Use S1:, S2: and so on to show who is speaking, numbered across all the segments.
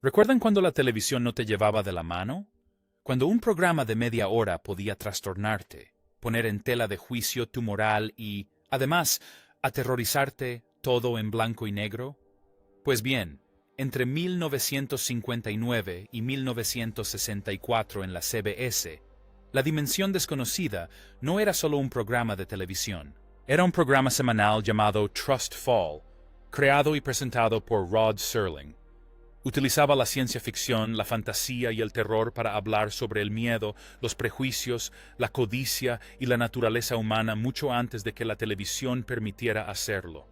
S1: ¿Recuerdan cuando la televisión no te llevaba de la mano? Cuando un programa de media hora podía trastornarte, poner en tela de juicio tu moral y, además, aterrorizarte todo en blanco y negro? Pues bien, entre 1959 y 1964 en la CBS, La Dimensión Desconocida no era solo un programa de televisión. Era un programa semanal llamado Trust Fall, creado y presentado por Rod Serling. Utilizaba la ciencia ficción, la fantasía y el terror para hablar sobre el miedo, los prejuicios, la codicia y la naturaleza humana mucho antes de que la televisión permitiera hacerlo.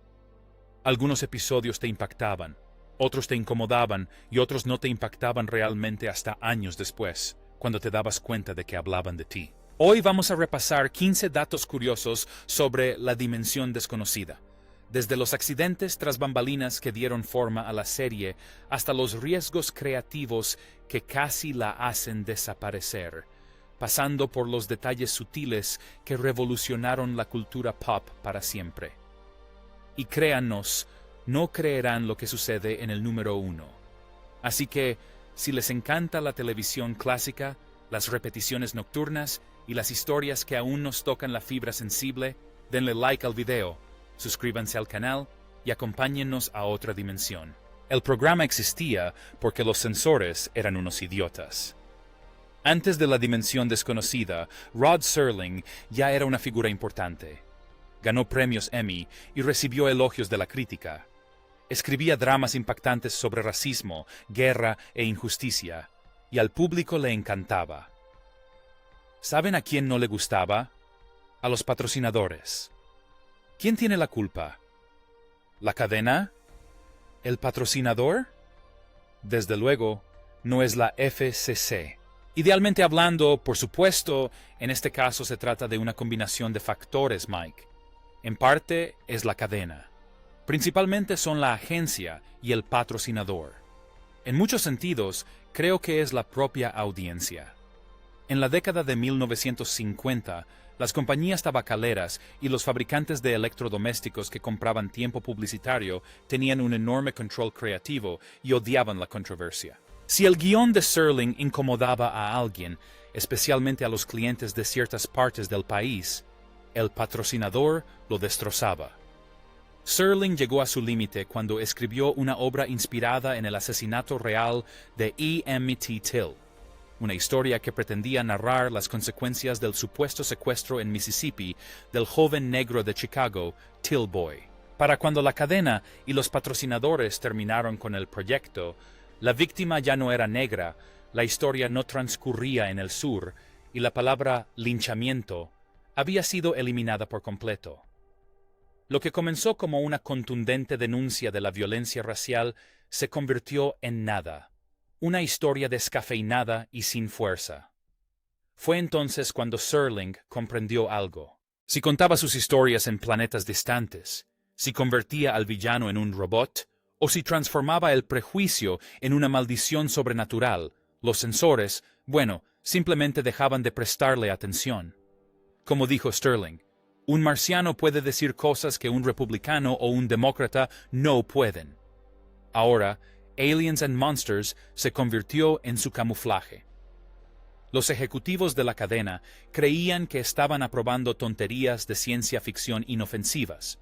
S1: Algunos episodios te impactaban, otros te incomodaban y otros no te impactaban realmente hasta años después, cuando te dabas cuenta de que hablaban de ti. Hoy vamos a repasar 15 datos curiosos sobre La Dimensión Desconocida. Desde los accidentes tras bambalinas que dieron forma a la serie hasta los riesgos creativos que casi la hacen desaparecer, pasando por los detalles sutiles que revolucionaron la cultura pop para siempre. Y créanos, no creerán lo que sucede en el número 1. Así que, si les encanta la televisión clásica, las repeticiones nocturnas y las historias que aún nos tocan la fibra sensible, denle like al video. Suscríbanse al canal y acompáñennos a otra dimensión. El programa existía porque los censores eran unos idiotas. Antes de La Dimensión Desconocida, Rod Serling ya era una figura importante. Ganó premios Emmy y recibió elogios de la crítica. Escribía dramas impactantes sobre racismo, guerra e injusticia, y al público le encantaba. ¿Saben a quién no le gustaba? A los patrocinadores. ¿Quién tiene la culpa? ¿La cadena? ¿El patrocinador? Desde luego, no es la FCC. Idealmente hablando, por supuesto, en este caso se trata de una combinación de factores, Mike. En parte es la cadena. Principalmente son la agencia y el patrocinador. En muchos sentidos, creo que es la propia audiencia. En la década de 1950, las compañías tabacaleras y los fabricantes de electrodomésticos que compraban tiempo publicitario tenían un enorme control creativo y odiaban la controversia. Si el guión de Serling incomodaba a alguien, especialmente a los clientes de ciertas partes del país, el patrocinador lo destrozaba. Serling llegó a su límite cuando escribió una obra inspirada en el asesinato real de E.M.T. Till. Una historia que pretendía narrar las consecuencias del supuesto secuestro en Mississippi del joven negro de Chicago, Till Boy. Para cuando la cadena y los patrocinadores terminaron con el proyecto, la víctima ya no era negra, la historia no transcurría en el sur, y la palabra linchamiento había sido eliminada por completo. Lo que comenzó como una contundente denuncia de la violencia racial se convirtió en nada. Una historia descafeinada y sin fuerza. Fue entonces cuando Serling comprendió algo. Si contaba sus historias en planetas distantes, si convertía al villano en un robot, o si transformaba el prejuicio en una maldición sobrenatural, los censores, simplemente dejaban de prestarle atención. Como dijo Serling, un marciano puede decir cosas que un republicano o un demócrata no pueden. Ahora, Aliens and Monsters se convirtió en su camuflaje. Los ejecutivos de la cadena creían que estaban aprobando tonterías de ciencia ficción inofensivas,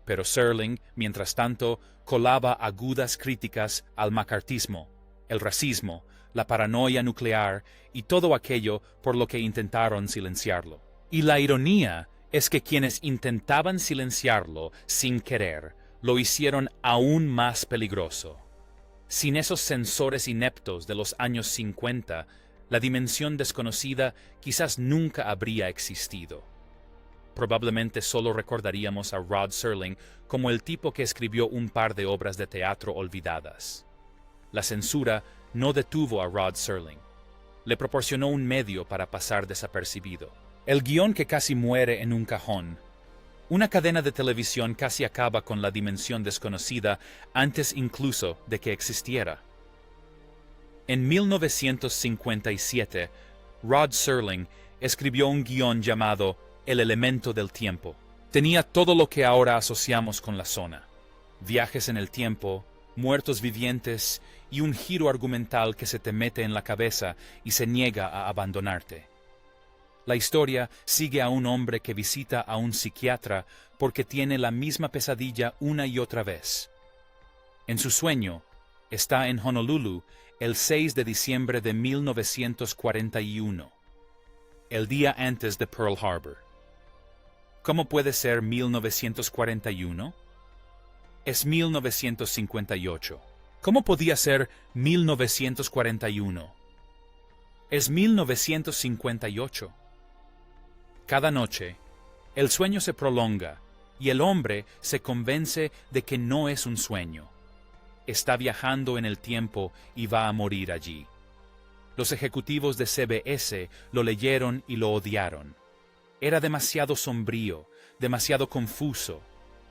S1: pero Serling, mientras tanto, colaba agudas críticas al macartismo, el racismo, la paranoia nuclear y todo aquello por lo que intentaron silenciarlo. Y la ironía es que quienes intentaban silenciarlo sin querer, lo hicieron aún más peligroso. Sin esos censores ineptos de los años 50, La Dimensión Desconocida quizás nunca habría existido. Probablemente solo recordaríamos a Rod Serling como el tipo que escribió un par de obras de teatro olvidadas. La censura no detuvo a Rod Serling. Le proporcionó un medio para pasar desapercibido. El guión que casi muere en un cajón. Una cadena de televisión casi acaba con La Dimensión Desconocida antes incluso de que existiera. En 1957, Rod Serling escribió un guión llamado El elemento del tiempo. Tenía todo lo que ahora asociamos con la zona: viajes en el tiempo, muertos vivientes y un giro argumental que se te mete en la cabeza y se niega a abandonarte. La historia sigue a un hombre que visita a un psiquiatra porque tiene la misma pesadilla una y otra vez. En su sueño, está en Honolulu el 6 de diciembre de 1941, el día antes de Pearl Harbor. ¿Cómo puede ser 1941? Es 1958. ¿Cómo podía ser 1941? Es 1958. Cada noche, el sueño se prolonga y el hombre se convence de que no es un sueño. Está viajando en el tiempo y va a morir allí. Los ejecutivos de CBS lo leyeron y lo odiaron. Era demasiado sombrío, demasiado confuso.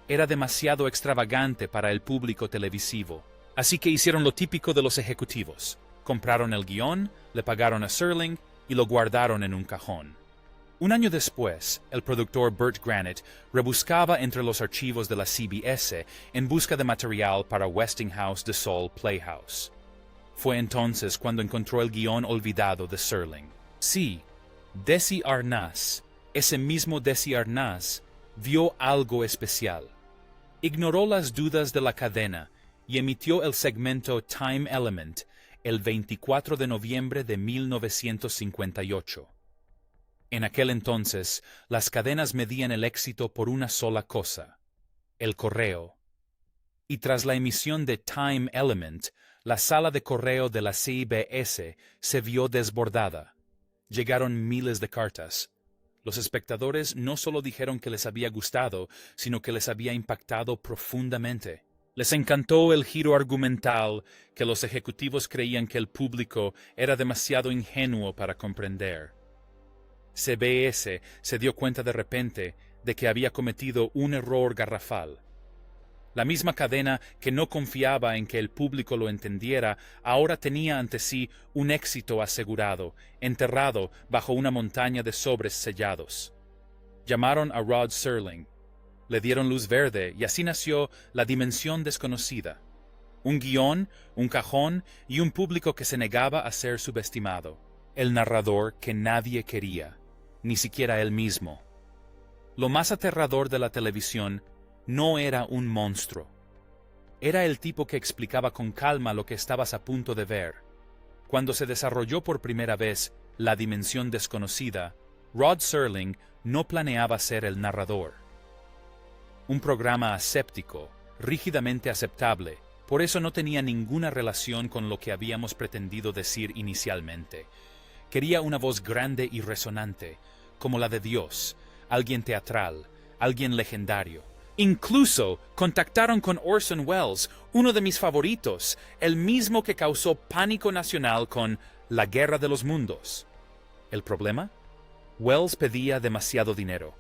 S1: Era demasiado extravagante para el público televisivo. Así que hicieron lo típico de los ejecutivos. Compraron el guión, le pagaron a Serling y lo guardaron en un cajón. Un año después, el productor Burt Granite rebuscaba entre los archivos de la CBS en busca de material para Westinghouse de Saul Playhouse. Fue entonces cuando encontró el guión olvidado de Serling. Sí, Desi Arnaz, ese mismo Desi Arnaz, vio algo especial. Ignoró las dudas de la cadena y emitió el segmento Time Element el 24 de noviembre de 1958. En aquel entonces, las cadenas medían el éxito por una sola cosa: el correo. Y tras la emisión de Time Element, la sala de correo de la CBS se vio desbordada. Llegaron miles de cartas. Los espectadores no solo dijeron que les había gustado, sino que les había impactado profundamente. Les encantó el giro argumental, que los ejecutivos creían que el público era demasiado ingenuo para comprender. CBS se dio cuenta de repente de que había cometido un error garrafal. La misma cadena que no confiaba en que el público lo entendiera, ahora tenía ante sí un éxito asegurado, enterrado bajo una montaña de sobres sellados. Llamaron a Rod Serling, le dieron luz verde y así nació La Dimensión Desconocida. Un guión, un cajón y un público que se negaba a ser subestimado. El narrador que nadie quería, ni siquiera él mismo. Lo más aterrador de la televisión no era un monstruo. Era el tipo que explicaba con calma lo que estabas a punto de ver. Cuando se desarrolló por primera vez La Dimensión Desconocida, Rod Serling no planeaba ser el narrador. Un programa aséptico, rígidamente aceptable, por eso no tenía ninguna relación con lo que habíamos pretendido decir inicialmente. Quería una voz grande y resonante, como la de Dios, alguien teatral, alguien legendario. Incluso contactaron con Orson Welles, uno de mis favoritos, el mismo que causó pánico nacional con La Guerra de los Mundos. ¿El problema? Welles pedía demasiado dinero.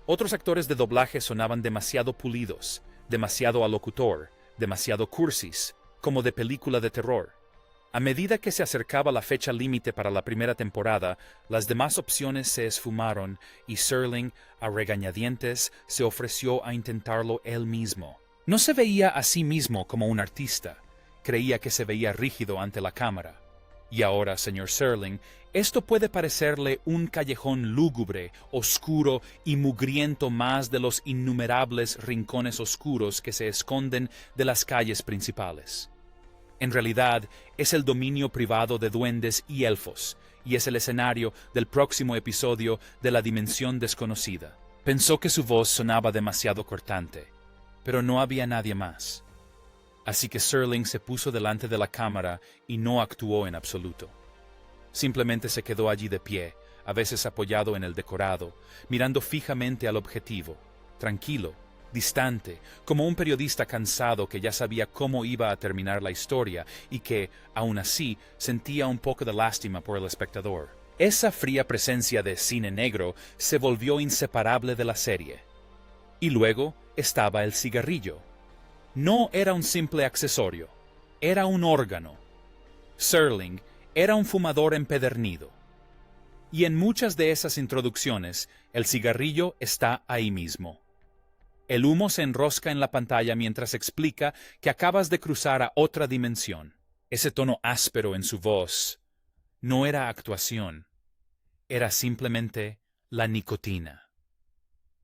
S1: Otros actores de doblaje sonaban demasiado pulidos, demasiado alocutor, demasiado cursis, como de película de terror. A medida que se acercaba la fecha límite para la primera temporada, las demás opciones se esfumaron y Serling, a regañadientes, se ofreció a intentarlo él mismo. No se veía a sí mismo como un artista, creía que se veía rígido ante la cámara. Y ahora, señor Serling, esto puede parecerle un callejón lúgubre, oscuro y mugriento más de los innumerables rincones oscuros que se esconden de las calles principales. En realidad, es el dominio privado de duendes y elfos, y es el escenario del próximo episodio de La Dimensión Desconocida. Pensó que su voz sonaba demasiado cortante, pero no había nadie más. Así que Serling se puso delante de la cámara y no actuó en absoluto. Simplemente se quedó allí de pie, a veces apoyado en el decorado, mirando fijamente al objetivo, tranquilo, distante, como un periodista cansado que ya sabía cómo iba a terminar la historia y que, aún así, sentía un poco de lástima por el espectador. Esa fría presencia de cine negro se volvió inseparable de la serie. Y luego estaba el cigarrillo. No era un simple accesorio, era un órgano. Serling era un fumador empedernido. Y en muchas de esas introducciones, el cigarrillo está ahí mismo. El humo se enrosca en la pantalla mientras explica que acabas de cruzar a otra dimensión. ese tono áspero en su voz, no era actuación, era simplemente la nicotina.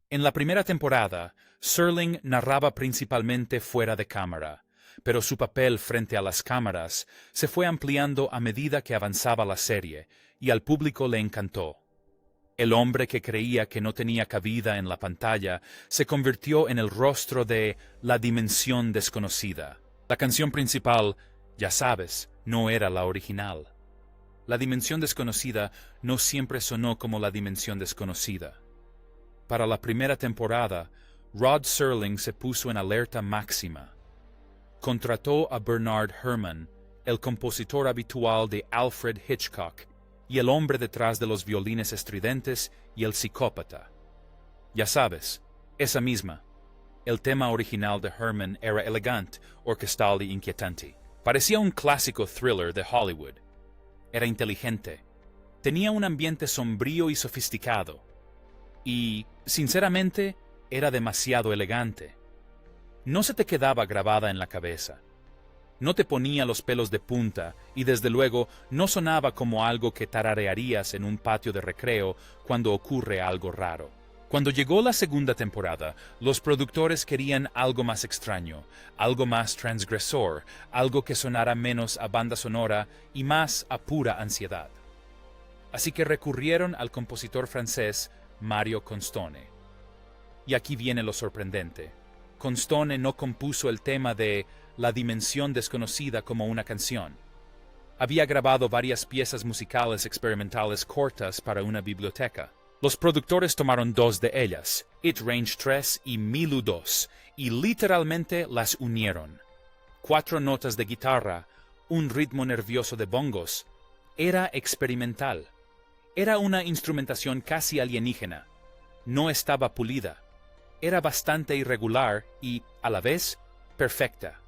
S1: En la primera temporada, Serling narraba principalmente fuera de cámara, pero su papel frente a las cámaras se fue ampliando a medida que avanzaba la serie, y al público le encantó. El hombre que creía que no tenía cabida en la pantalla se convirtió en el rostro de La Dimensión Desconocida. La canción principal, ya sabes, no era la original. La Dimensión Desconocida no siempre sonó como La Dimensión Desconocida. Para la primera temporada, Rod Serling se puso en alerta máxima. Contrató a Bernard Herrmann, el compositor habitual de Alfred Hitchcock, y el hombre detrás de los violines estridentes y el psicópata. Ya sabes, esa misma. El tema original de Herrmann era elegante, orquestal e inquietante. Parecía un clásico thriller de Hollywood. Era inteligente. Tenía un ambiente sombrío y sofisticado. Y, sinceramente, era demasiado elegante. No se te quedaba grabada en la cabeza. No te ponía los pelos de punta y desde luego no sonaba como algo que tararearías en un patio de recreo cuando ocurre algo raro. Cuando llegó la segunda temporada, los productores querían algo más extraño, algo más transgresor, algo que sonara menos a banda sonora y más a pura ansiedad. Así que recurrieron al compositor francés Mario Constone. Y aquí viene lo sorprendente. Constone no compuso el tema de La Dimensión Desconocida como una canción. Había grabado varias piezas musicales experimentales cortas para una biblioteca. Los productores tomaron dos de ellas, It Range 3 y Milu 2, y literalmente las unieron. 4 notas de guitarra, un ritmo nervioso de bongos. Era experimental. Era una instrumentación casi alienígena. No estaba pulida. Era bastante irregular y, a la vez, perfecta.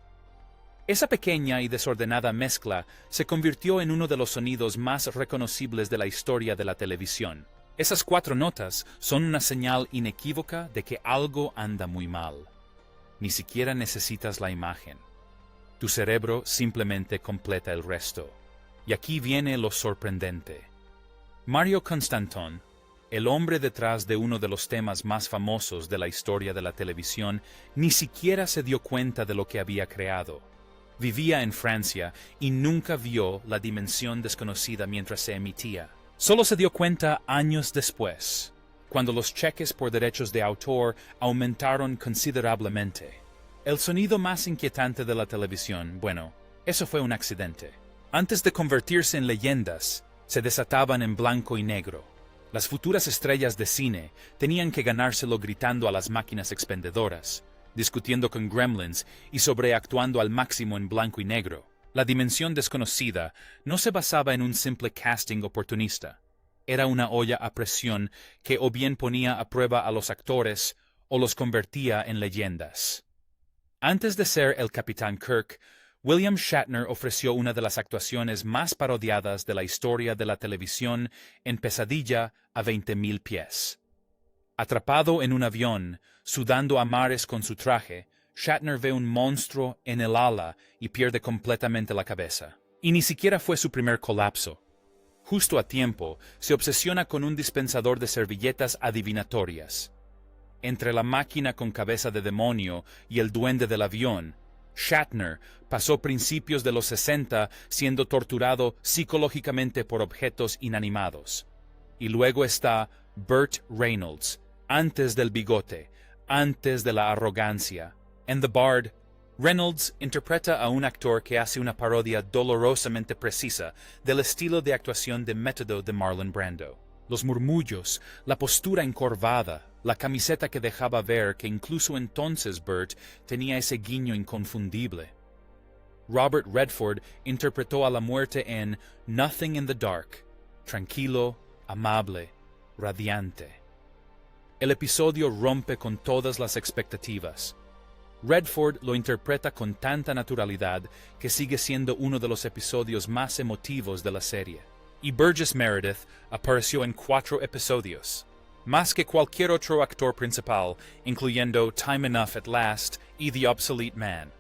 S1: Esa pequeña y desordenada mezcla se convirtió en uno de los sonidos más reconocibles de la historia de la televisión. Esas 4 notas son una señal inequívoca de que algo anda muy mal. Ni siquiera necesitas la imagen. Tu cerebro simplemente completa el resto. Y aquí viene lo sorprendente. Mario Constantin, el hombre detrás de uno de los temas más famosos de la historia de la televisión, ni siquiera se dio cuenta de lo que había creado. Vivía en Francia y nunca vio La Dimensión Desconocida mientras se emitía. Solo se dio cuenta años después, cuando los cheques por derechos de autor aumentaron considerablemente. El sonido más inquietante de la televisión, bueno, eso fue un accidente. Antes de convertirse en leyendas, se desataban en blanco y negro. Las futuras estrellas de cine tenían que ganárselo gritando a las máquinas expendedoras, discutiendo con gremlins y sobreactuando al máximo en blanco y negro. La Dimensión Desconocida no se basaba en un simple casting oportunista. Era una olla a presión que o bien ponía a prueba a los actores o los convertía en leyendas. Antes de ser el Capitán Kirk, William Shatner ofreció una de las actuaciones más parodiadas de la historia de la televisión en Pesadilla a 20.000 pies. Atrapado en un avión, sudando a mares con su traje, Shatner ve un monstruo en el ala y pierde completamente la cabeza. Y ni siquiera fue su primer colapso. Justo a tiempo, se obsesiona con un dispensador de servilletas adivinatorias. Entre la máquina con cabeza de demonio y el duende del avión, Shatner pasó principios de los 60 siendo torturado psicológicamente por objetos inanimados. Y luego está Burt Reynolds, antes del bigote, antes de la arrogancia. En The Bard, Reynolds interpreta a un actor que hace una parodia dolorosamente precisa del estilo de actuación de método de Marlon Brando. Los murmullos, la postura encorvada, la camiseta que dejaba ver que incluso entonces Burt tenía ese guiño inconfundible. Robert Redford interpretó a la muerte en Nothing in the Dark, tranquilo, amable, radiante. El episodio rompe con todas las expectativas. Redford lo interpreta con tanta naturalidad que sigue siendo uno de los episodios más emotivos de la serie. Y Burgess Meredith apareció en 4 episodios, más que cualquier otro actor principal, incluyendo Time Enough at Last y The Obsolete Man.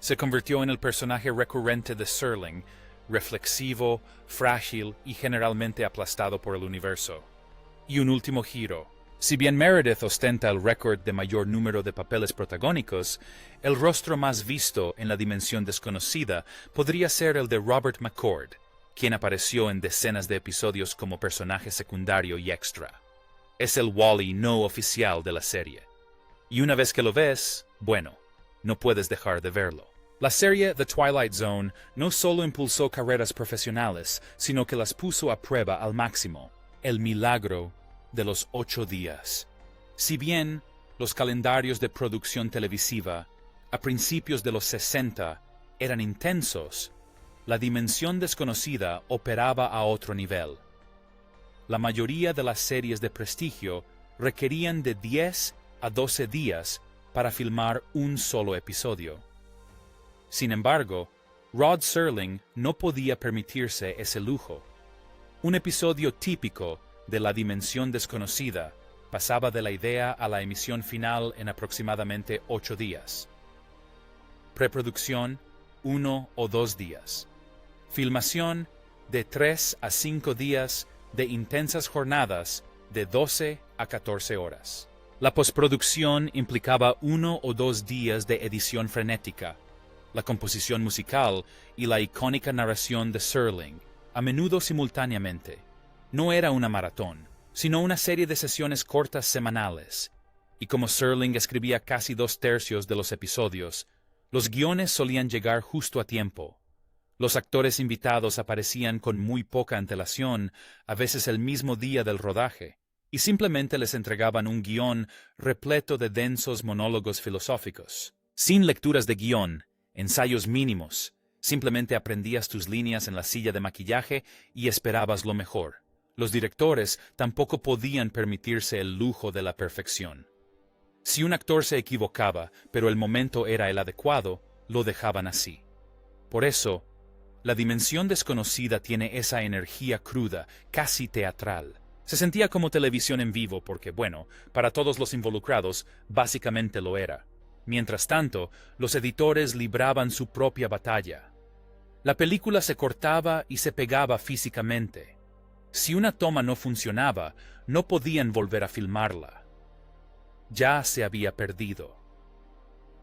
S1: Se convirtió en el personaje recurrente de Serling, reflexivo, frágil y generalmente aplastado por el universo. Y un último giro. Si bien Meredith ostenta el récord de mayor número de papeles protagónicos, el rostro más visto en la dimensión desconocida podría ser el de Robert McCord, quien apareció en decenas de episodios como personaje secundario y extra. Es el Wally no oficial de la serie. Y una vez que lo ves, bueno, no puedes dejar de verlo. La serie The Twilight Zone no solo impulsó carreras profesionales, sino que las puso a prueba al máximo. El milagro de los 8 días. Si bien los calendarios de producción televisiva a principios de los 60 eran intensos, la dimensión desconocida operaba a otro nivel. La mayoría de las series de prestigio requerían de 10 a 12 días para filmar un solo episodio. Sin embargo, Rod Serling no podía permitirse ese lujo. Un episodio típico de la dimensión desconocida pasaba de la idea a la emisión final en aproximadamente 8 días. Preproducción, 1 o 2 días. Filmación, de 3 a 5 días de intensas jornadas de 12 a 14 horas. La postproducción implicaba 1 o 2 días de edición frenética, la composición musical y la icónica narración de Serling, a menudo simultáneamente. No era una maratón, sino una serie de sesiones cortas semanales, y como Serling escribía casi 2/3 de los episodios, los guiones solían llegar justo a tiempo. Los actores invitados aparecían con muy poca antelación, a veces el mismo día del rodaje, y simplemente les entregaban un guión repleto de densos monólogos filosóficos. Sin lecturas de guión, ensayos mínimos, simplemente aprendías tus líneas en la silla de maquillaje y esperabas lo mejor. Los directores tampoco podían permitirse el lujo de la perfección. Si un actor se equivocaba, pero el momento era el adecuado, lo dejaban así. Por eso, la dimensión desconocida tiene esa energía cruda, casi teatral. Se sentía como televisión en vivo porque, bueno, para todos los involucrados, básicamente lo era. Mientras tanto, los editores libraban su propia batalla. La película se cortaba y se pegaba físicamente. Si una toma no funcionaba, no podían volver a filmarla. Ya se había perdido.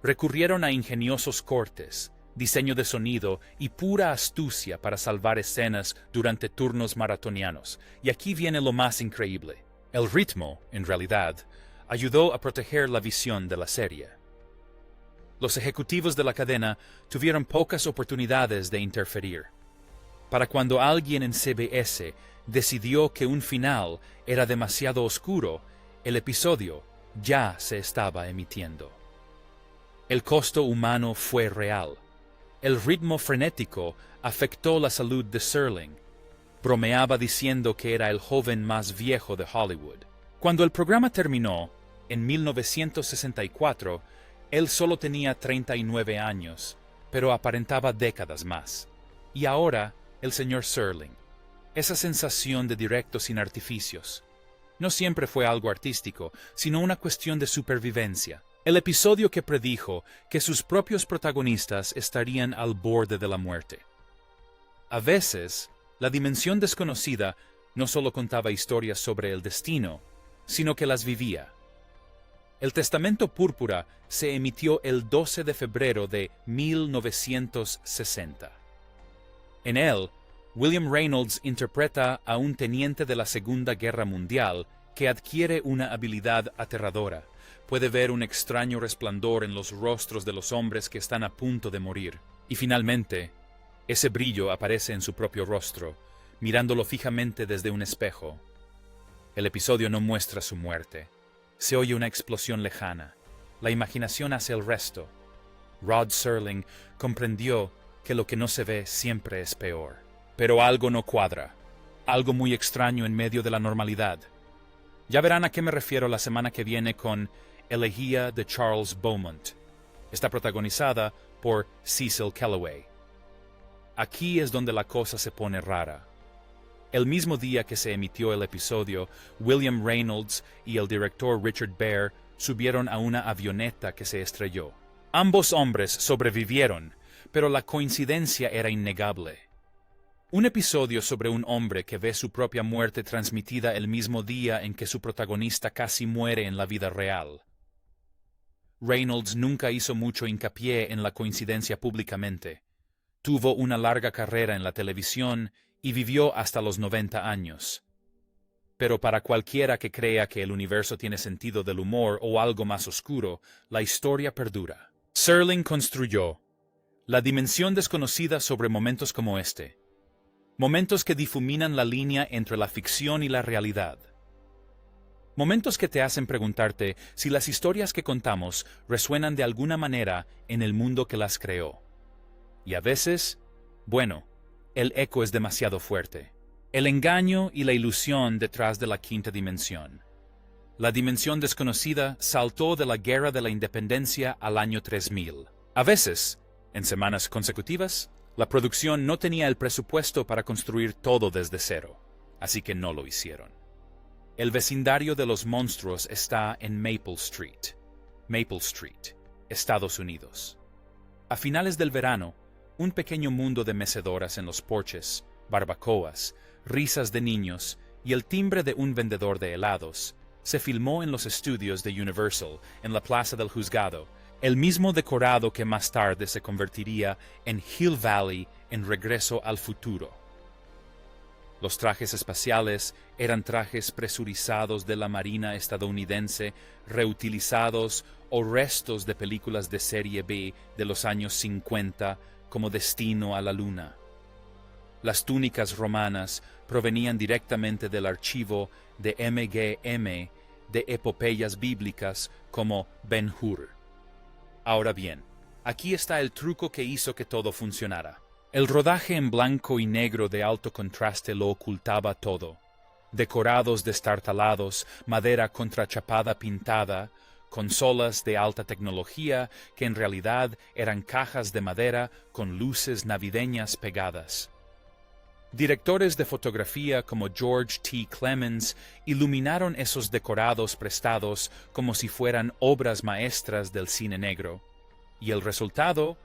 S1: Recurrieron a ingeniosos cortes, diseño de sonido y pura astucia para salvar escenas durante turnos maratonianos. Y aquí viene lo más increíble. El ritmo, en realidad, ayudó a proteger la visión de la serie. Los ejecutivos de la cadena tuvieron pocas oportunidades de interferir. Para cuando alguien en CBS decidió que un final era demasiado oscuro, el episodio ya se estaba emitiendo. El costo humano fue real. El ritmo frenético afectó la salud de Serling. Bromeaba diciendo que era el joven más viejo de Hollywood. Cuando el programa terminó, en 1964, él solo tenía 39 años, pero aparentaba décadas más. Y ahora, el señor Serling. Esa sensación de directo sin artificios. No siempre fue algo artístico, sino una cuestión de supervivencia. El episodio que predijo que sus propios protagonistas estarían al borde de la muerte. A veces, la dimensión desconocida no solo contaba historias sobre el destino, sino que las vivía. El Testamento Púrpura se emitió el 12 de febrero de 1960. En él, William Reynolds interpreta a un teniente de la Segunda Guerra Mundial que adquiere una habilidad aterradora. Puede ver un extraño resplandor en los rostros de los hombres que están a punto de morir. Y finalmente, ese brillo aparece en su propio rostro, mirándolo fijamente desde un espejo. El episodio no muestra su muerte. Se oye una explosión lejana. La imaginación hace el resto. Rod Serling comprendió que lo que no se ve siempre es peor. Pero algo no cuadra. Algo muy extraño en medio de la normalidad. Ya verán a qué me refiero la semana que viene con Elegía de Charles Beaumont. Está protagonizada por Cecil Kellaway. Aquí es donde la cosa se pone rara. El mismo día que se emitió el episodio, William Reynolds y el director Richard Baer subieron a una avioneta que se estrelló. Ambos hombres sobrevivieron, pero la coincidencia era innegable. Un episodio sobre un hombre que ve su propia muerte transmitida el mismo día en que su protagonista casi muere en la vida real. Reynolds nunca hizo mucho hincapié en la coincidencia públicamente. Tuvo una larga carrera en la televisión y vivió hasta los 90 años. Pero para cualquiera que crea que el universo tiene sentido del humor o algo más oscuro, la historia perdura. Serling construyó la dimensión desconocida sobre momentos como este. Momentos que difuminan la línea entre la ficción y la realidad. Momentos que te hacen preguntarte si las historias que contamos resuenan de alguna manera en el mundo que las creó. Y a veces, bueno, el eco es demasiado fuerte. El engaño y la ilusión detrás de la quinta dimensión. La dimensión desconocida saltó de la Guerra de la Independencia al año 3000. A veces, en semanas consecutivas, la producción no tenía el presupuesto para construir todo desde cero, así que no lo hicieron. El vecindario de los monstruos está en Maple Street, Estados Unidos. A finales del verano, un pequeño mundo de mecedoras en los porches, barbacoas, risas de niños y el timbre de un vendedor de helados se filmó en los estudios de Universal en la Plaza del Juzgado, el mismo decorado que más tarde se convertiría en Hill Valley en Regreso al Futuro. Los trajes espaciales eran trajes presurizados de la Marina estadounidense, reutilizados o restos de películas de serie B de los años 50 como Destino a la Luna. Las túnicas romanas provenían directamente del archivo de MGM de epopeyas bíblicas como Ben-Hur. Ahora bien, aquí está el truco que hizo que todo funcionara. El rodaje en blanco y negro de alto contraste lo ocultaba todo. Decorados destartalados, madera contrachapada pintada, consolas de alta tecnología que en realidad eran cajas de madera con luces navideñas pegadas. Directores de fotografía como George T. Clemens iluminaron esos decorados prestados como si fueran obras maestras del cine negro. Y el resultado,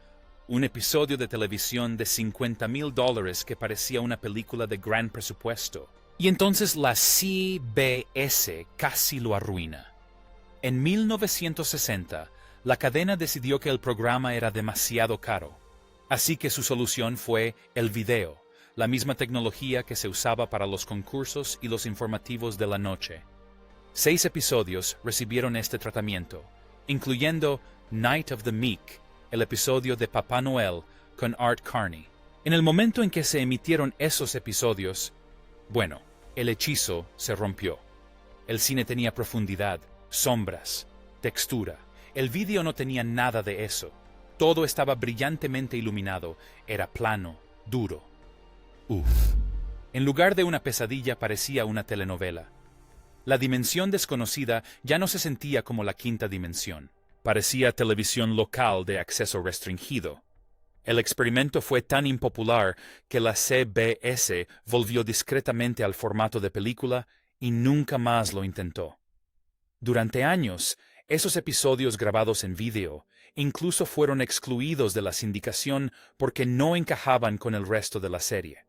S1: un episodio de televisión de $50,000 que parecía una película de gran presupuesto. Y entonces la CBS casi lo arruina. En 1960, la cadena decidió que el programa era demasiado caro. Así que su solución fue el video, la misma tecnología que se usaba para los concursos y los informativos de la noche. 6 episodios recibieron este tratamiento, incluyendo Night of the Meek, el episodio de Papá Noel con Art Carney. En el momento en que se emitieron esos episodios, bueno, el hechizo se rompió. El cine tenía profundidad, sombras, textura. El vídeo no tenía nada de eso. Todo estaba brillantemente iluminado, era plano, duro. En lugar de una pesadilla parecía una telenovela. La dimensión desconocida ya no se sentía como la quinta dimensión. Parecía televisión local de acceso restringido. El experimento fue tan impopular que la CBS volvió discretamente al formato de película y nunca más lo intentó. Durante años, esos episodios grabados en vídeo incluso fueron excluidos de la sindicación porque no encajaban con el resto de la serie.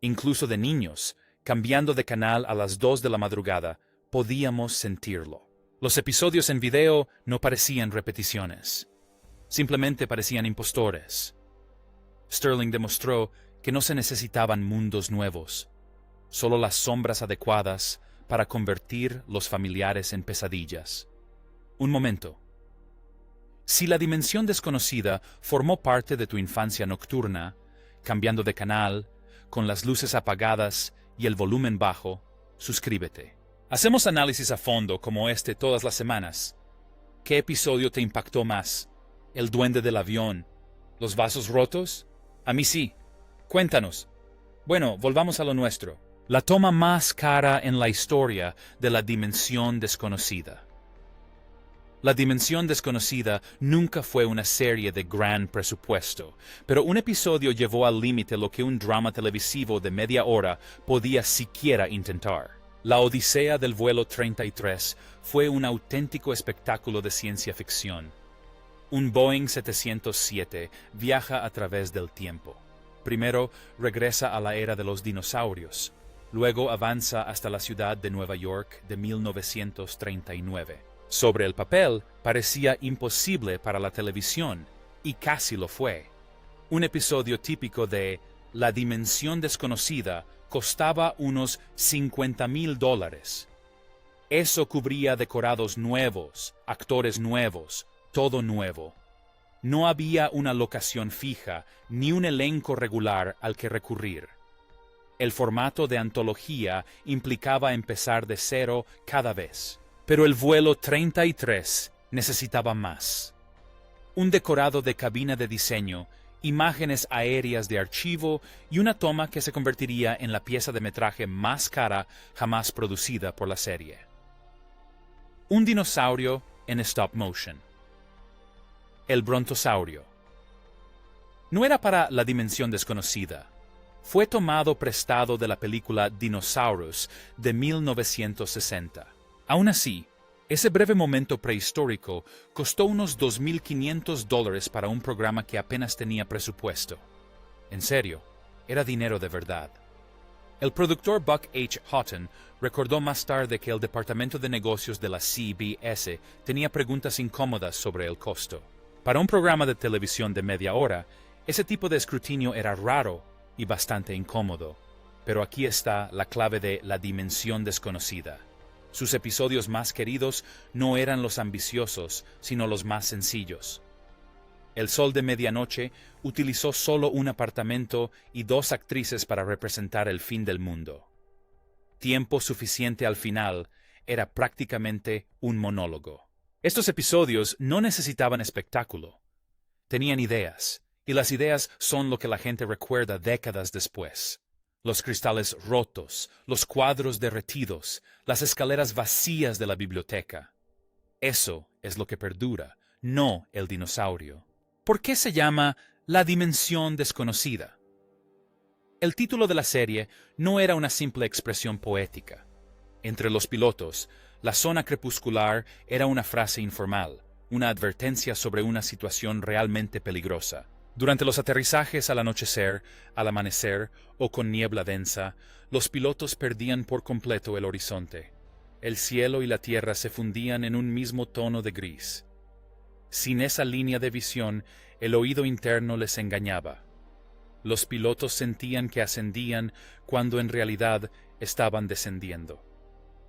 S1: Incluso de niños, cambiando de canal a las 2 de la madrugada, podíamos sentirlo. Los episodios en video no parecían repeticiones. Simplemente parecían impostores. Sterling demostró que no se necesitaban mundos nuevos, solo las sombras adecuadas para convertir los familiares en pesadillas. Un momento. Si la dimensión desconocida formó parte de tu infancia nocturna, cambiando de canal, con las luces apagadas y el volumen bajo, suscríbete. Hacemos análisis a fondo como este todas las semanas. ¿Qué episodio te impactó más? ¿El duende del avión? ¿Los vasos rotos? A mí sí. Cuéntanos. Bueno, volvamos a lo nuestro. La toma más cara en la historia de la dimensión desconocida. La dimensión desconocida nunca fue una serie de gran presupuesto, pero un episodio llevó al límite lo que un drama televisivo de media hora podía siquiera intentar. La Odisea del vuelo 33 fue un auténtico espectáculo de ciencia ficción. Un Boeing 707 viaja a través del tiempo. Primero regresa a la era de los dinosaurios. Luego avanza hasta la ciudad de Nueva York de 1939. Sobre el papel, parecía imposible para la televisión, y casi lo fue. Un episodio típico de La Dimensión Desconocida costaba unos $50,000. Eso cubría decorados nuevos, actores nuevos, todo nuevo. No había una locación fija ni un elenco regular al que recurrir. El formato de antología implicaba empezar de cero cada vez. Pero el vuelo 33 necesitaba más. Un decorado de cabina de diseño, imágenes aéreas de archivo y una toma que se convertiría en la pieza de metraje más cara jamás producida por la serie. Un dinosaurio en stop motion. El brontosaurio. No era para La Dimensión Desconocida. Fue tomado prestado de la película Dinosaurus de 1960. Aún así, ese breve momento prehistórico costó unos $2,500 para un programa que apenas tenía presupuesto. En serio, era dinero de verdad. El productor Buck H. Houghton recordó más tarde que el departamento de negocios de la CBS tenía preguntas incómodas sobre el costo. Para un programa de televisión de media hora, ese tipo de escrutinio era raro y bastante incómodo. Pero aquí está la clave de La Dimensión Desconocida. Sus episodios más queridos no eran los ambiciosos, sino los más sencillos. El Sol de Medianoche utilizó solo un apartamento y 2 actrices para representar el fin del mundo. Tiempo suficiente al final era prácticamente un monólogo. Estos episodios no necesitaban espectáculo. Tenían ideas, y las ideas son lo que la gente recuerda décadas después. Los cristales rotos, los cuadros derretidos, las escaleras vacías de la biblioteca. Eso es lo que perdura, no el dinosaurio. ¿Por qué se llama La Dimensión Desconocida? El título de la serie no era una simple expresión poética. Entre los pilotos, la zona crepuscular era una frase informal, una advertencia sobre una situación realmente peligrosa. Durante los aterrizajes al anochecer, al amanecer o con niebla densa, los pilotos perdían por completo el horizonte. El cielo y la tierra se fundían en un mismo tono de gris. Sin esa línea de visión, el oído interno les engañaba. Los pilotos sentían que ascendían cuando en realidad estaban descendiendo.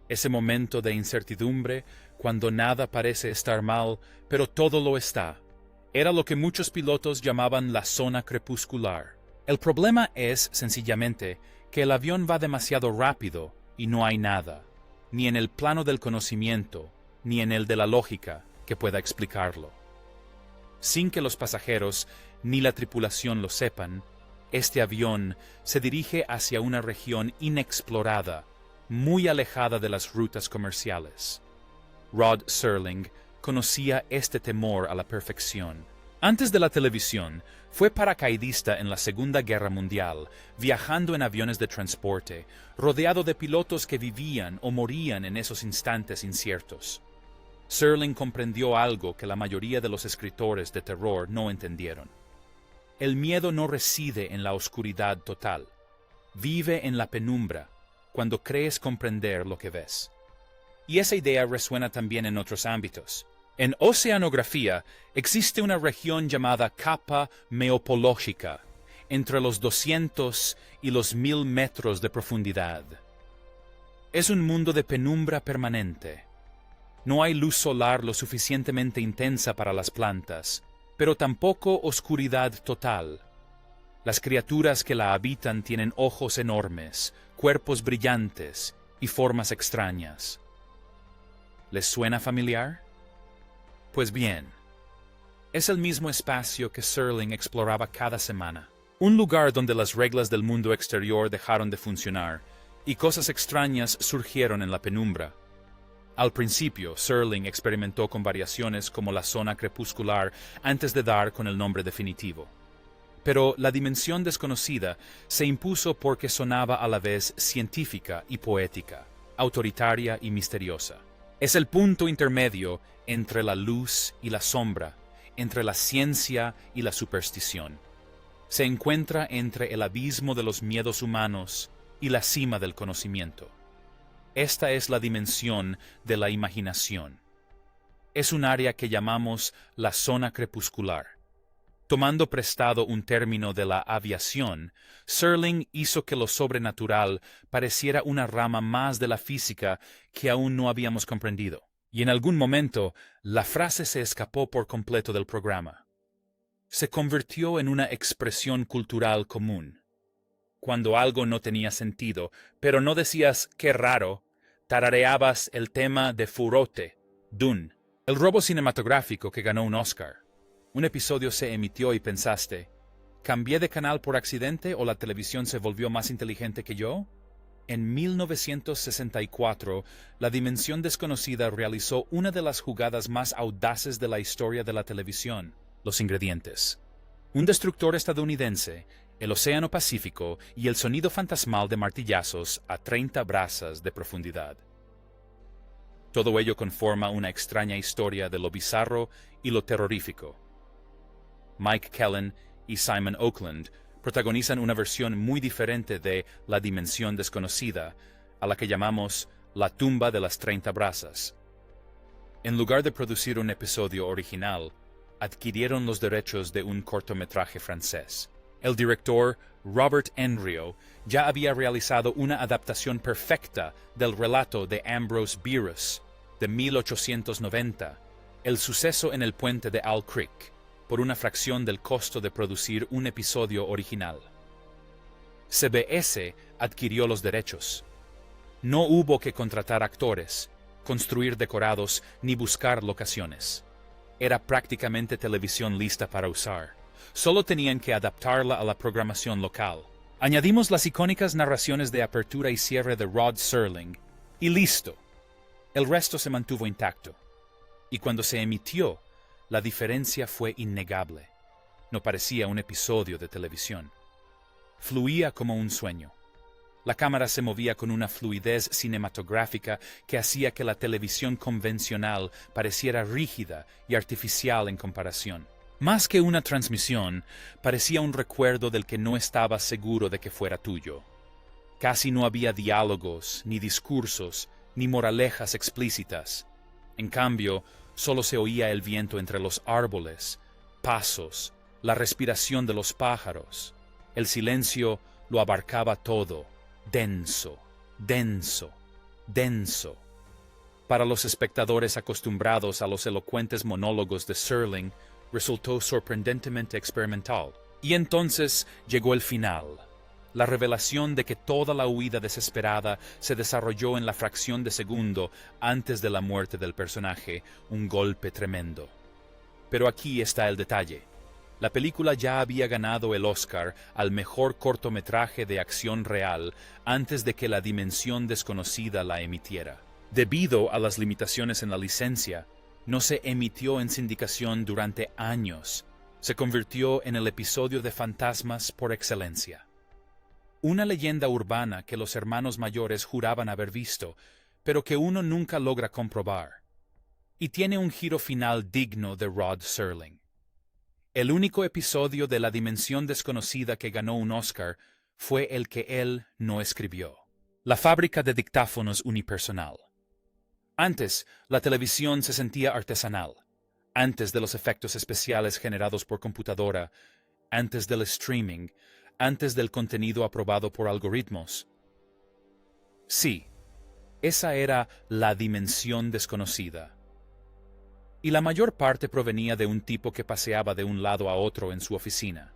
S1: Ese momento de incertidumbre, cuando nada parece estar mal, pero todo lo está, era lo que muchos pilotos llamaban la zona crepuscular. El problema es, sencillamente, que el avión va demasiado rápido y no hay nada, ni en el plano del conocimiento, ni en el de la lógica, que pueda explicarlo. Sin que los pasajeros ni la tripulación lo sepan, este avión se dirige hacia una región inexplorada, muy alejada de las rutas comerciales. Rod Serling conocía este temor a la perfección. Antes de la televisión, fue paracaidista en la Segunda Guerra Mundial, viajando en aviones de transporte, rodeado de pilotos que vivían o morían en esos instantes inciertos. Serling comprendió algo que la mayoría de los escritores de terror no entendieron. El miedo no reside en la oscuridad total. Vive en la penumbra, cuando crees comprender lo que ves. Y esa idea resuena también en otros ámbitos. En oceanografía existe una región llamada capa meopológica, entre los 200 y los 1000 metros de profundidad. Es un mundo de penumbra permanente. No hay luz solar lo suficientemente intensa para las plantas, pero tampoco oscuridad total. Las criaturas que la habitan tienen ojos enormes, cuerpos brillantes y formas extrañas. ¿Les suena familiar? Pues bien, es el mismo espacio que Serling exploraba cada semana. Un lugar donde las reglas del mundo exterior dejaron de funcionar y cosas extrañas surgieron en la penumbra. Al principio, Serling experimentó con variaciones como la zona crepuscular antes de dar con el nombre definitivo. Pero La Dimensión Desconocida se impuso porque sonaba a la vez científica y poética, autoritaria y misteriosa. Es el punto intermedio entre la luz y la sombra, entre la ciencia y la superstición. Se encuentra entre el abismo de los miedos humanos y la cima del conocimiento. Esta es la dimensión de la imaginación. Es un área que llamamos la zona crepuscular. Tomando prestado un término de la aviación, Serling hizo que lo sobrenatural pareciera una rama más de la física que aún no habíamos comprendido. Y en algún momento, la frase se escapó por completo del programa. Se convirtió en una expresión cultural común. Cuando algo no tenía sentido, pero no decías «qué raro», tarareabas el tema de Furote, Dune, el robo cinematográfico que ganó un Oscar. Un episodio se emitió y pensaste, ¿cambié de canal por accidente o la televisión se volvió más inteligente que yo? En 1964, La Dimensión Desconocida realizó una de las jugadas más audaces de la historia de la televisión. Los ingredientes: un destructor estadounidense, el Océano Pacífico y el sonido fantasmal de martillazos a 30 brazas de profundidad. Todo ello conforma una extraña historia de lo bizarro y lo terrorífico. Mike Kellen y Simon Oakland protagonizan una versión muy diferente de La Dimensión Desconocida, a la que llamamos La Tumba de las 30 Brazas. En lugar de producir un episodio original, adquirieron los derechos de un cortometraje francés. El director Robert Enriot ya había realizado una adaptación perfecta del relato de Ambrose Bierce de 1890, El suceso en el puente de Owl Creek, por una fracción del costo de producir un episodio original. CBS adquirió los derechos. No hubo que contratar actores, construir decorados ni buscar locaciones. Era prácticamente televisión lista para usar. Solo tenían que adaptarla a la programación local. Añadimos las icónicas narraciones de apertura y cierre de Rod Serling, y listo. El resto se mantuvo intacto. Y cuando se emitió, la diferencia fue innegable. No parecía un episodio de televisión. Fluía como un sueño. La cámara se movía con una fluidez cinematográfica que hacía que la televisión convencional pareciera rígida y artificial en comparación. Más que una transmisión, parecía un recuerdo del que no estabas seguro de que fuera tuyo. Casi no había diálogos, ni discursos, ni moralejas explícitas. En cambio, solo se oía el viento entre los árboles, pasos, la respiración de los pájaros. El silencio lo abarcaba todo, denso, denso, denso. Para los espectadores acostumbrados a los elocuentes monólogos de Serling, resultó sorprendentemente experimental. Y entonces llegó el final, la revelación de que toda la huida desesperada se desarrolló en la fracción de segundo antes de la muerte del personaje, un golpe tremendo. Pero aquí está el detalle. La película ya había ganado el Oscar al mejor cortometraje de acción real antes de que La Dimensión Desconocida la emitiera. Debido a las limitaciones en la licencia, no se emitió en sindicación durante años. Se convirtió en el episodio de fantasmas por excelencia. Una leyenda urbana que los hermanos mayores juraban haber visto, pero que uno nunca logra comprobar. Y tiene un giro final digno de Rod Serling. El único episodio de La Dimensión Desconocida que ganó un Oscar fue el que él no escribió. La fábrica de dictáfonos unipersonal. Antes, la televisión se sentía artesanal. Antes de los efectos especiales generados por computadora, antes del streaming, antes del contenido aprobado por algoritmos. Sí, esa era la dimensión desconocida. Y la mayor parte provenía de un tipo que paseaba de un lado a otro en su oficina.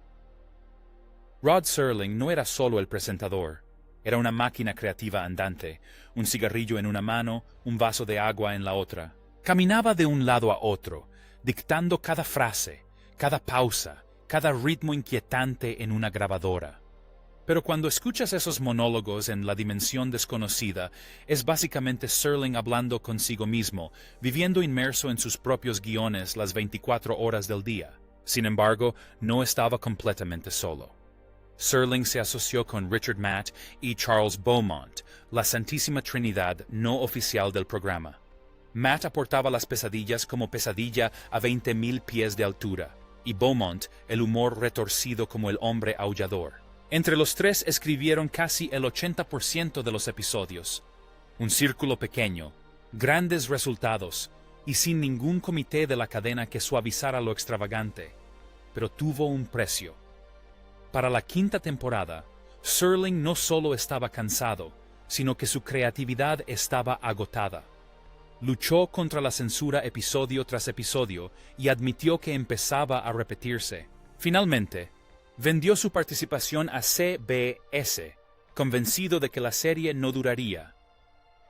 S1: Rod Serling no era solo el presentador. Era una máquina creativa andante, un cigarrillo en una mano, un vaso de agua en la otra. Caminaba de un lado a otro, dictando cada frase, cada pausa, cada ritmo inquietante en una grabadora. Pero cuando escuchas esos monólogos en La Dimensión Desconocida, es básicamente Serling hablando consigo mismo, viviendo inmerso en sus propios guiones las 24 horas del día. Sin embargo, no estaba completamente solo. Serling se asoció con Richard Matt y Charles Beaumont, la Santísima Trinidad no oficial del programa. Matt aportaba las pesadillas como pesadilla a 20.000 pies de altura, y Beaumont el humor retorcido como el hombre aullador. Entre los tres escribieron casi el 80% de los episodios. Un círculo pequeño, grandes resultados, y sin ningún comité de la cadena que suavizara lo extravagante. Pero tuvo un precio. Para la quinta temporada, Serling no solo estaba cansado, sino que su creatividad estaba agotada. Luchó contra la censura episodio tras episodio y admitió que empezaba a repetirse. Finalmente, vendió su participación a CBS, convencido de que la serie no duraría.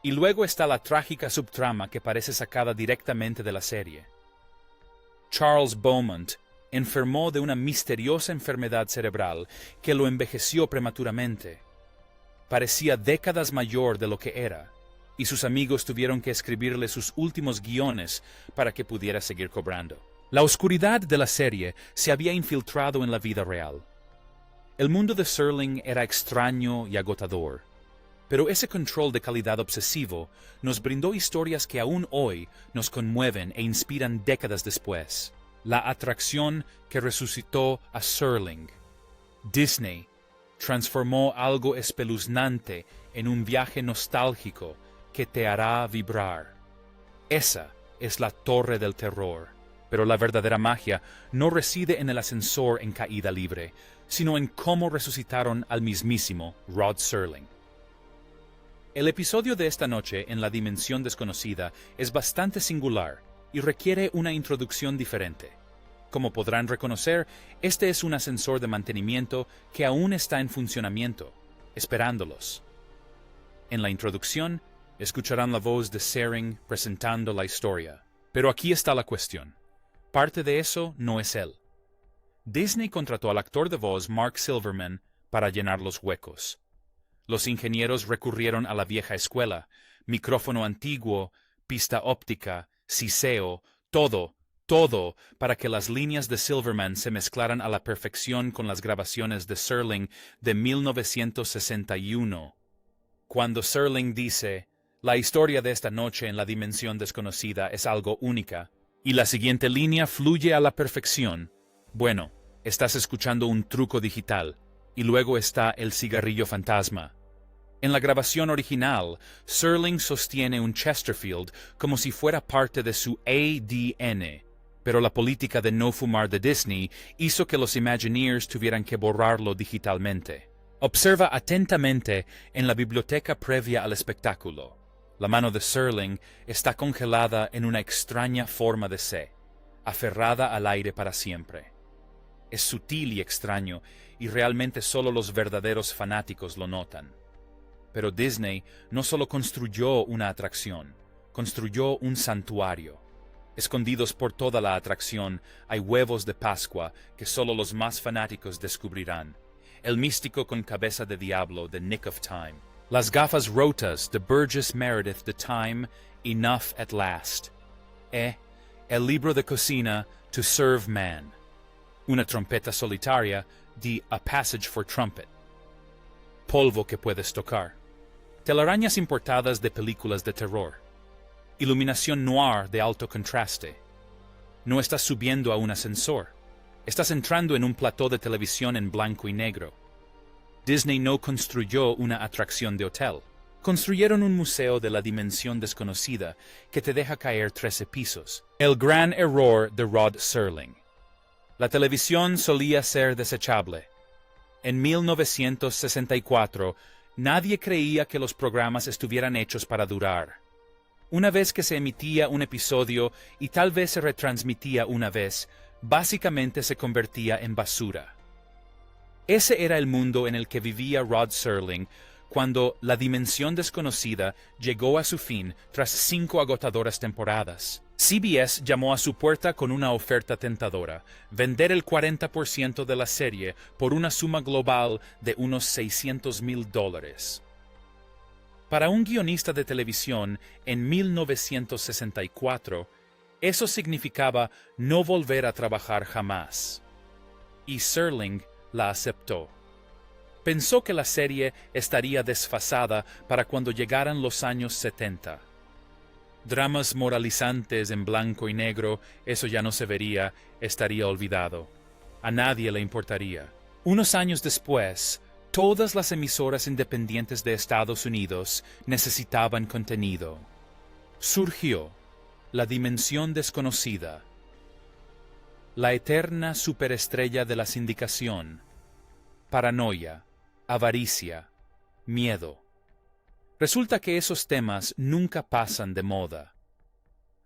S1: Y luego está la trágica subtrama que parece sacada directamente de la serie. Charles Beaumont enfermó de una misteriosa enfermedad cerebral que lo envejeció prematuramente. Parecía décadas mayor de lo que era, y sus amigos tuvieron que escribirle sus últimos guiones para que pudiera seguir cobrando. La oscuridad de la serie se había infiltrado en la vida real. El mundo de Serling era extraño y agotador, pero ese control de calidad obsesivo nos brindó historias que aún hoy nos conmueven e inspiran décadas después. La atracción que resucitó a Serling. Disney transformó algo espeluznante en un viaje nostálgico que te hará vibrar. Esa es la torre del terror. Pero la verdadera magia no reside en el ascensor en caída libre, sino en cómo resucitaron al mismísimo Rod Serling. El episodio de esta noche en la dimensión desconocida es bastante singular y requiere una introducción diferente. Como podrán reconocer, este es un ascensor de mantenimiento que aún está en funcionamiento, esperándolos. En la introducción, escucharán la voz de Serling presentando la historia. Pero aquí está la cuestión. Parte de eso no es él. Disney contrató al actor de voz Mark Silverman para llenar los huecos. Los ingenieros recurrieron a la vieja escuela, micrófono antiguo, pista óptica, siseo, todo para que las líneas de Silverman se mezclaran a la perfección con las grabaciones de Serling de 1961. Cuando Serling dice, la historia de esta noche en la dimensión desconocida es algo única, y la siguiente línea fluye a la perfección, bueno, estás escuchando un truco digital, y luego está el cigarrillo fantasma. En la grabación original, Serling sostiene un Chesterfield como si fuera parte de su ADN, pero la política de no fumar de Disney hizo que los Imagineers tuvieran que borrarlo digitalmente. Observa atentamente en la biblioteca previa al espectáculo. La mano de Serling está congelada en una extraña forma de C, aferrada al aire para siempre. Es sutil y extraño, y realmente solo los verdaderos fanáticos lo notan. Pero Disney no solo construyó una atracción, construyó un santuario. Escondidos por toda la atracción hay huevos de Pascua que solo los más fanáticos descubrirán. El místico con cabeza de diablo de Nick of Time. Las gafas rotas de Burgess Meredith de Time, Enough at Last. El libro de cocina To Serve Man. Una trompeta solitaria de A Passage for Trumpet. Polvo que puedes tocar. Telarañas importadas de películas de terror. Iluminación noir de alto contraste. No estás subiendo a un ascensor. Estás entrando en un plató de televisión en blanco y negro. Disney no construyó una atracción de hotel. Construyeron un museo de la dimensión desconocida que te deja caer 13 pisos. El gran error de Rod Serling. La televisión solía ser desechable. En 1964, nadie creía que los programas estuvieran hechos para durar. Una vez que se emitía un episodio y tal vez se retransmitía una vez, básicamente se convertía en basura. Ese era el mundo en el que vivía Rod Serling cuando La Dimensión Desconocida llegó a su fin tras 5 agotadoras temporadas. CBS llamó a su puerta con una oferta tentadora, vender el 40% de la serie por una suma global de unos $600,000. Para un guionista de televisión en 1964, eso significaba no volver a trabajar jamás. Y Serling la aceptó. Pensó que la serie estaría desfasada para cuando llegaran los años 70. Dramas moralizantes en blanco y negro, eso ya no se vería, estaría olvidado. A nadie le importaría. Unos años después, todas las emisoras independientes de Estados Unidos necesitaban contenido. Surgió la dimensión desconocida, la eterna superestrella de la sindicación, paranoia, avaricia, miedo. Resulta que esos temas nunca pasan de moda.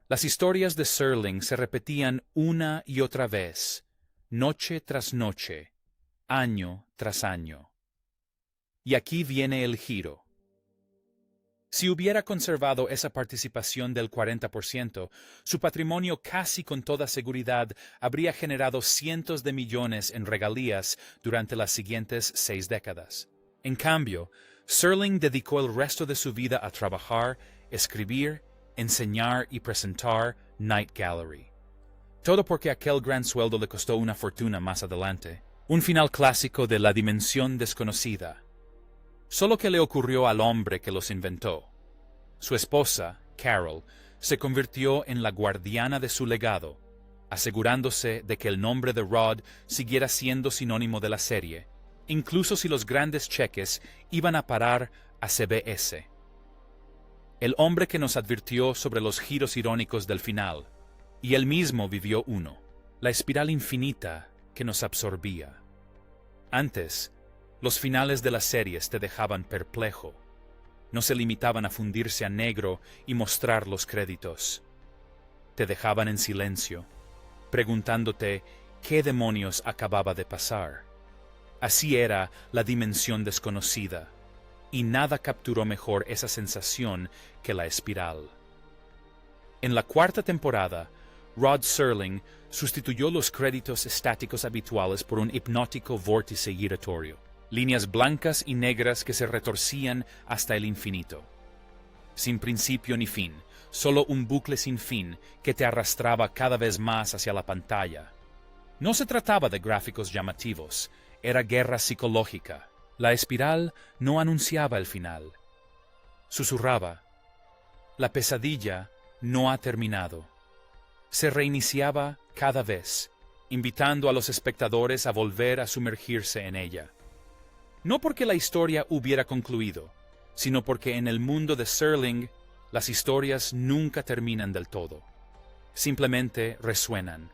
S1: Las historias de Serling se repetían una y otra vez, noche tras noche, año tras año. Y aquí viene el giro. Si hubiera conservado esa participación del 40%, su patrimonio casi con toda seguridad habría generado cientos de millones en regalías durante las siguientes 6 décadas. En cambio, Serling dedicó el resto de su vida a trabajar, escribir, enseñar y presentar Night Gallery. Todo porque aquel gran sueldo le costó una fortuna más adelante. Un final clásico de la dimensión desconocida. Solo que le ocurrió al hombre que los inventó. Su esposa, Carol, se convirtió en la guardiana de su legado, asegurándose de que el nombre de Rod siguiera siendo sinónimo de la serie, incluso si los grandes cheques iban a parar a CBS. El hombre que nos advirtió sobre los giros irónicos del final, y él mismo vivió uno, la espiral infinita que nos absorbía. Antes, los finales de las series te dejaban perplejo. No se limitaban a fundirse a negro y mostrar los créditos. Te dejaban en silencio, preguntándote qué demonios acababa de pasar. Así era la dimensión desconocida, y nada capturó mejor esa sensación que la espiral. En la 4ª temporada, Rod Serling sustituyó los créditos estáticos habituales por un hipnótico vórtice giratorio, líneas blancas y negras que se retorcían hasta el infinito. Sin principio ni fin, solo un bucle sin fin que te arrastraba cada vez más hacia la pantalla. No se trataba de gráficos llamativos, era guerra psicológica. La espiral no anunciaba el final. Susurraba: la pesadilla no ha terminado. Se reiniciaba cada vez, invitando a los espectadores a volver a sumergirse en ella. No porque la historia hubiera concluido, sino porque en el mundo de Serling las historias nunca terminan del todo. Simplemente resuenan.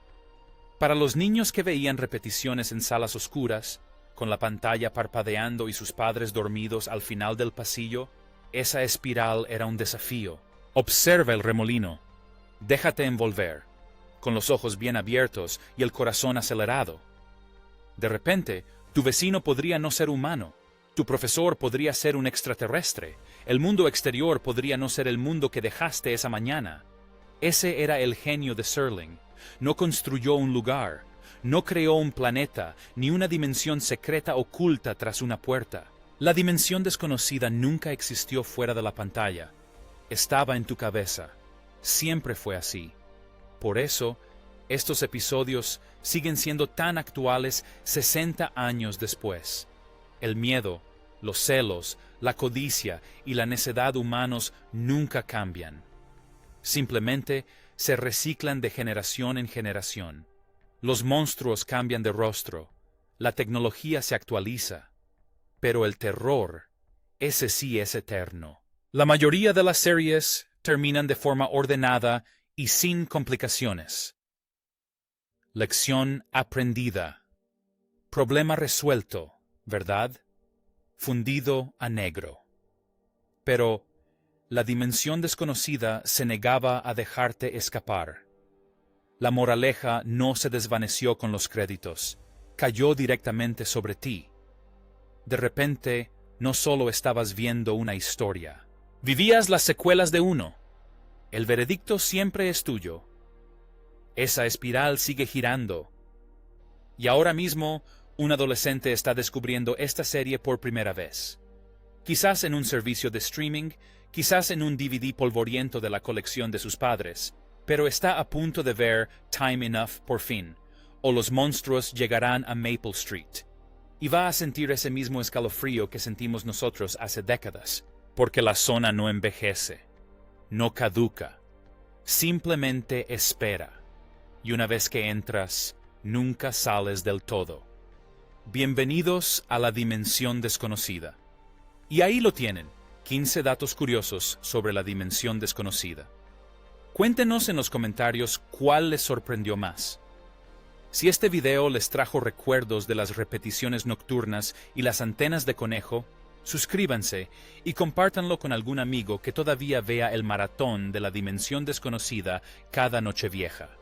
S1: Para los niños que veían repeticiones en salas oscuras, con la pantalla parpadeando y sus padres dormidos al final del pasillo, esa espiral era un desafío. Observa el remolino. Déjate envolver, con los ojos bien abiertos y el corazón acelerado. De repente, tu vecino podría no ser humano, tu profesor podría ser un extraterrestre, el mundo exterior podría no ser el mundo que dejaste esa mañana. Ese era el genio de Serling. No construyó un lugar, no creó un planeta, ni una dimensión secreta oculta tras una puerta. La dimensión desconocida nunca existió fuera de la pantalla. Estaba en tu cabeza. Siempre fue así. Por eso, estos episodios siguen siendo tan actuales 60 años después. El miedo, los celos, la codicia y la necedad humanos nunca cambian. Simplemente se reciclan de generación en generación. Los monstruos cambian de rostro, la tecnología se actualiza, pero el terror, ese sí es eterno. La mayoría de las series terminan de forma ordenada y sin complicaciones. Lección aprendida. Problema resuelto, ¿verdad? Fundido a negro. Pero la dimensión desconocida se negaba a dejarte escapar. La moraleja no se desvaneció con los créditos, cayó directamente sobre ti. De repente, no solo estabas viendo una historia, vivías las secuelas de uno. El veredicto siempre es tuyo. Esa espiral sigue girando. Y ahora mismo, un adolescente está descubriendo esta serie por primera vez. Quizás en un servicio de streaming, quizás en un DVD polvoriento de la colección de sus padres, pero está a punto de ver Time Enough por fin, o los monstruos llegarán a Maple Street. Y va a sentir ese mismo escalofrío que sentimos nosotros hace décadas, porque la zona no envejece, no caduca, Simplemente espera. Y una vez que entras, nunca sales del todo. Bienvenidos a la dimensión desconocida. Y ahí lo tienen, 15 datos curiosos sobre la dimensión desconocida. Cuéntenos en los comentarios cuál les sorprendió más. Si este video les trajo recuerdos de las repeticiones nocturnas y las antenas de conejo, suscríbanse y compártanlo con algún amigo que todavía vea el maratón de la dimensión desconocida cada Nochevieja.